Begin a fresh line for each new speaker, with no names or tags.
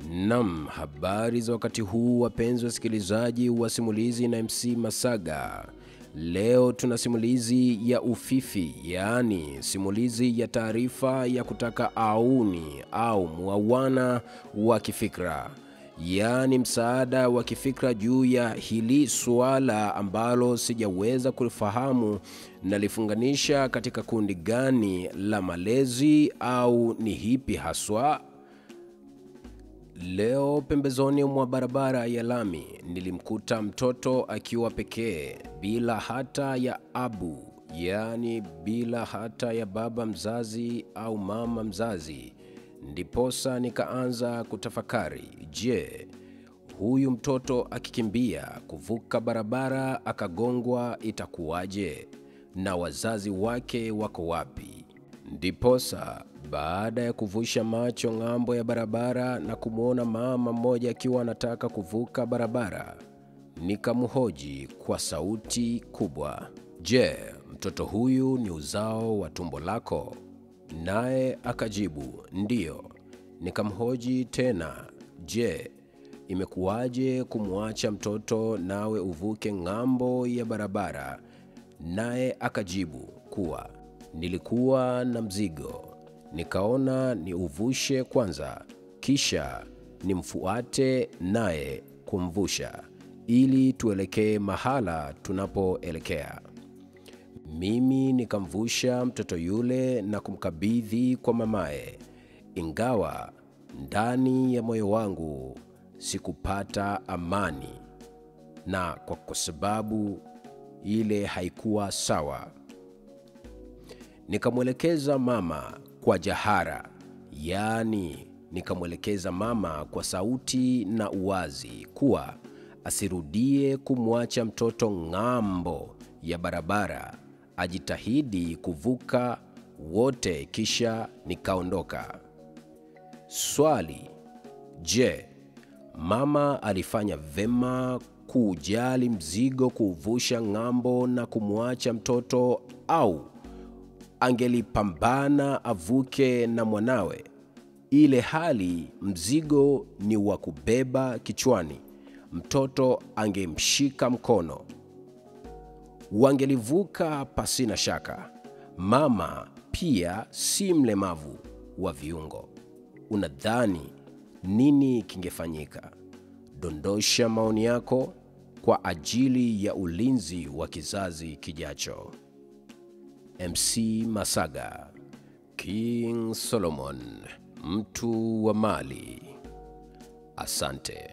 Naam, habari za wakati huu wapenzi wasikilizaji wa Simulizi na MC Masaga. Leo tuna simulizi ya ufifi, yaani simulizi ya taarifa ya kutaka auni au muawana wa kifikra. Yaani msaada wa kifikra juu ya hili suala ambalo sijaweza kulifahamu na lifunganisha katika kundi gani la malezi au ni hipi haswa. Leo pembezoni mwa barabara ya lami nilimkuta mtoto akiwa pekee bila hata ya abu, yaani bila hata ya baba mzazi au mama mzazi. Ndiposa nikaanza kutafakari, je, huyu mtoto akikimbia kuvuka barabara akagongwa itakuwaje? Na wazazi wake wako wapi? Ndiposa baada ya kuvusha macho ng'ambo ya barabara na kumwona mama mmoja akiwa anataka kuvuka barabara, nikamhoji kwa sauti kubwa, je, mtoto huyu ni uzao wa tumbo lako? Naye akajibu, ndiyo. Nikamhoji tena, je, imekuwaje kumwacha mtoto nawe uvuke ng'ambo ya barabara? Naye akajibu kuwa nilikuwa na mzigo, nikaona ni uvushe kwanza, kisha nimfuate naye kumvusha, ili tuelekee mahala tunapoelekea. Mimi nikamvusha mtoto yule na kumkabidhi kwa mamaye, ingawa ndani ya moyo wangu sikupata amani, na kwa sababu ile haikuwa sawa. Nikamwelekeza mama kwa jahara, yaani nikamwelekeza mama kwa sauti na uwazi kuwa asirudie kumwacha mtoto ng'ambo ya barabara, ajitahidi kuvuka wote, kisha nikaondoka. Swali, je, mama alifanya vema kujali mzigo kuvusha ng'ambo na kumwacha mtoto, au angelipambana avuke na mwanawe, ile hali mzigo ni wa kubeba kichwani, mtoto angemshika mkono, wangelivuka pasina shaka. Mama pia si mlemavu wa viungo. Unadhani nini kingefanyika? Dondosha maoni yako kwa ajili ya ulinzi wa kizazi kijacho. MC Masaga, King Solomon, mtu wa mali. Asante.